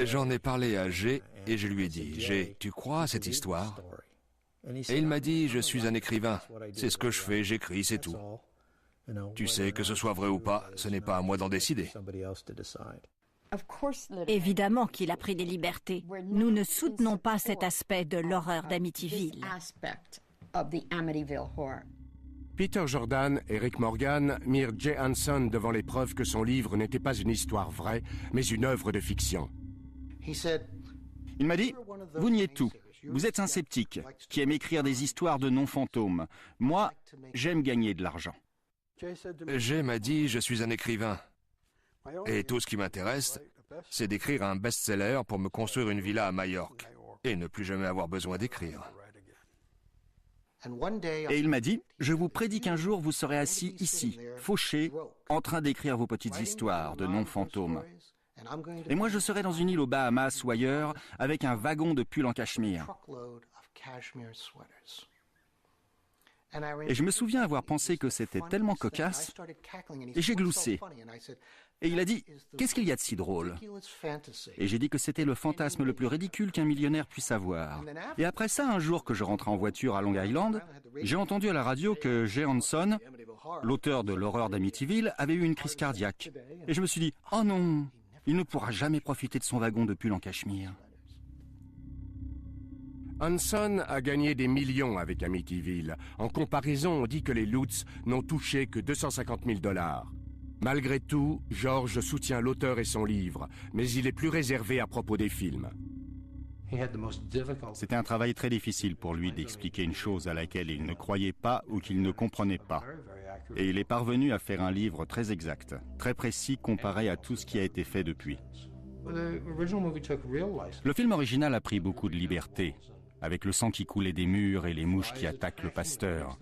J'en ai parlé à Jay et je lui ai dit « Jay, tu crois à cette histoire ?» Et il m'a dit « Je suis un écrivain, c'est ce que je fais, j'écris, c'est tout. Tu sais, que ce soit vrai ou pas, ce n'est pas à moi d'en décider. » Évidemment qu'il a pris des libertés. Nous ne soutenons pas cet aspect de l'horreur d'Amityville. Peter Jordan et Rick Morgan mirent Jay Hanson devant les preuves que son livre n'était pas une histoire vraie, mais une œuvre de fiction. Il m'a dit, vous niez tout. Vous êtes un sceptique qui aime écrire des histoires de non-fantômes. Moi, j'aime gagner de l'argent. Jay m'a dit, je suis un écrivain. Et tout ce qui m'intéresse, c'est d'écrire un best-seller pour me construire une villa à Majorque et ne plus jamais avoir besoin d'écrire. Et il m'a dit, je vous prédis qu'un jour vous serez assis ici, fauché, en train d'écrire vos petites histoires de non-fantômes. Et moi je serai dans une île aux Bahamas ou ailleurs avec un wagon de pulls en cachemire. Et je me souviens avoir pensé que c'était tellement cocasse, et j'ai gloussé. Et il a dit « Qu'est-ce qu'il y a de si drôle ?» Et j'ai dit que c'était le fantasme le plus ridicule qu'un millionnaire puisse avoir. Et après ça, un jour que je rentrais en voiture à Long Island, j'ai entendu à la radio que Jay Hanson, l'auteur de l'horreur d'Amityville, avait eu une crise cardiaque. Et je me suis dit « Oh non, il ne pourra jamais profiter de son wagon de pull en cachemire. » Hanson a gagné des millions avec Amityville. En comparaison, on dit que les Lutz n'ont touché que 250 000 $. Malgré tout, George soutient l'auteur et son livre, mais il est plus réservé à propos des films. C'était un travail très difficile pour lui d'expliquer une chose à laquelle il ne croyait pas ou qu'il ne comprenait pas. Et il est parvenu à faire un livre très exact, très précis comparé à tout ce qui a été fait depuis. Le film original a pris beaucoup de liberté, avec le sang qui coulait des murs et les mouches qui attaquent le pasteur.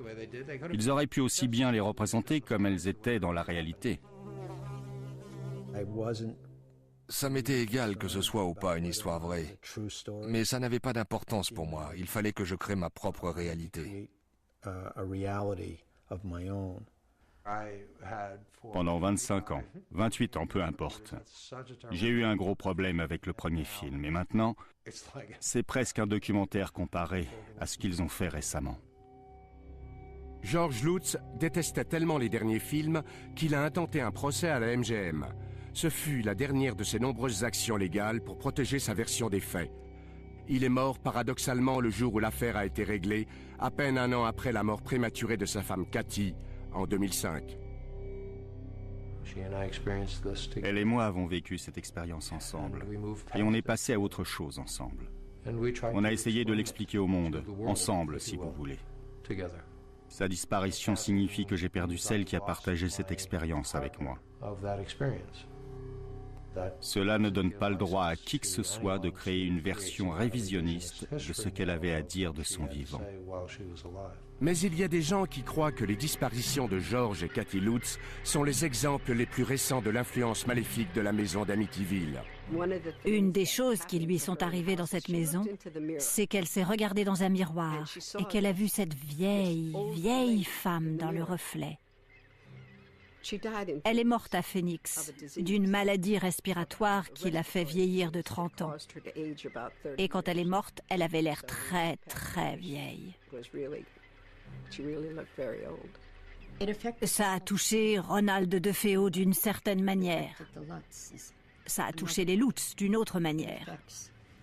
Ils auraient pu aussi bien les représenter comme elles étaient dans la réalité. Ça m'était égal que ce soit ou pas une histoire vraie. Mais ça n'avait pas d'importance pour moi. Il fallait que je crée ma propre réalité. Pendant 25 ans, 28 ans, peu importe. J'ai eu un gros problème avec le premier film et maintenant, c'est presque un documentaire comparé à ce qu'ils ont fait récemment. George Lutz détestait tellement les derniers films qu'il a intenté un procès à la MGM. Ce fut la dernière de ses nombreuses actions légales pour protéger sa version des faits. Il est mort paradoxalement le jour où l'affaire a été réglée, à peine un an après la mort prématurée de sa femme Cathy, en 2005. Elle et moi avons vécu cette expérience ensemble, et on est passé à autre chose ensemble. On a essayé de l'expliquer au monde, ensemble si vous voulez. Sa disparition signifie que j'ai perdu celle qui a partagé cette expérience avec moi. Cela ne donne pas le droit à qui que ce soit de créer une version révisionniste de ce qu'elle avait à dire de son vivant. Mais il y a des gens qui croient que les disparitions de George et Cathy Lutz sont les exemples les plus récents de l'influence maléfique de la maison d'Amityville. Une des choses qui lui sont arrivées dans cette maison, c'est qu'elle s'est regardée dans un miroir et qu'elle a vu cette vieille femme dans le reflet. Elle est morte à Phoenix, d'une maladie respiratoire qui l'a fait vieillir de 30 ans. Et quand elle est morte, elle avait l'air très vieille. Ça a touché Ronald DeFeo d'une certaine manière. Ça a touché les Lutz d'une autre manière.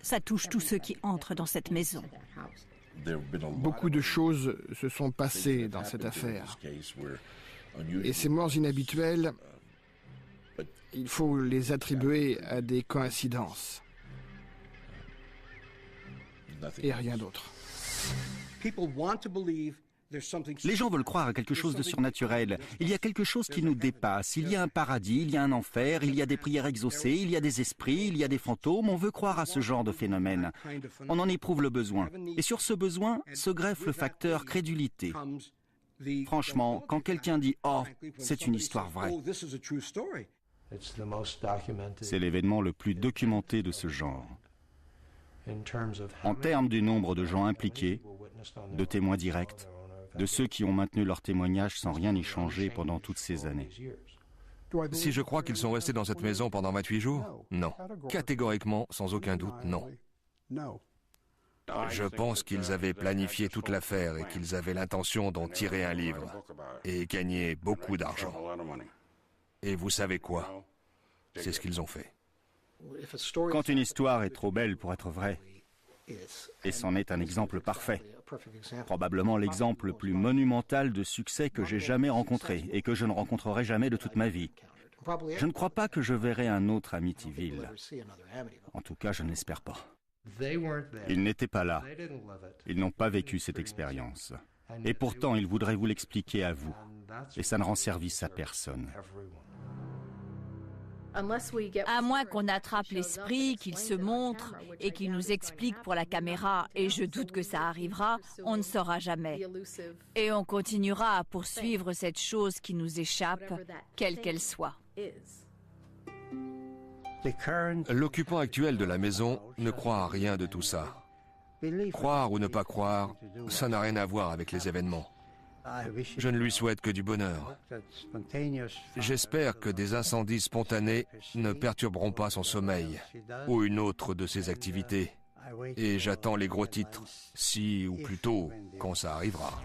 Ça touche tous ceux qui entrent dans cette maison. Beaucoup de choses se sont passées dans cette affaire. Et ces morts inhabituelles, il faut les attribuer à des coïncidences. Et rien d'autre. Les gens veulent croire à quelque chose de surnaturel. Il y a quelque chose qui nous dépasse. Il y a un paradis, il y a un enfer, il y a des prières exaucées, il y a des esprits, il y a des fantômes. On veut croire à ce genre de phénomène. On en éprouve le besoin. Et sur ce besoin se greffe le facteur crédulité. Franchement, quand quelqu'un dit « Oh, c'est une histoire vraie », c'est l'événement le plus documenté de ce genre. En termes du nombre de gens impliqués, de témoins directs, de ceux qui ont maintenu leur témoignage sans rien y changer pendant toutes ces années. Si je crois qu'ils sont restés dans cette maison pendant 28 jours, non. Catégoriquement, sans aucun doute, non. Je pense qu'ils avaient planifié toute l'affaire et qu'ils avaient l'intention d'en tirer un livre et gagner beaucoup d'argent. Et vous savez quoi? C'est ce qu'ils ont fait. Quand une histoire est trop belle pour être vraie, et c'en est un exemple parfait, probablement l'exemple le plus monumental de succès que j'ai jamais rencontré et que je ne rencontrerai jamais de toute ma vie. Je ne crois pas que je verrai un autre Amityville. En tout cas, je n'espère pas. Ils n'étaient pas là. Ils n'ont pas vécu cette expérience. Et pourtant, ils voudraient vous l'expliquer à vous. Et ça ne rend service à personne. À moins qu'on attrape l'esprit, qu'il se montre et qu'il nous explique pour la caméra, et je doute que ça arrivera, on ne saura jamais. Et on continuera à poursuivre cette chose qui nous échappe, quelle qu'elle soit. L'occupant actuel de la maison ne croit à rien de tout ça. Croire ou ne pas croire, ça n'a rien à voir avec les événements. Je ne lui souhaite que du bonheur. J'espère que des incendies spontanés ne perturberont pas son sommeil ou une autre de ses activités. Et j'attends les gros titres, si ou plutôt quand ça arrivera.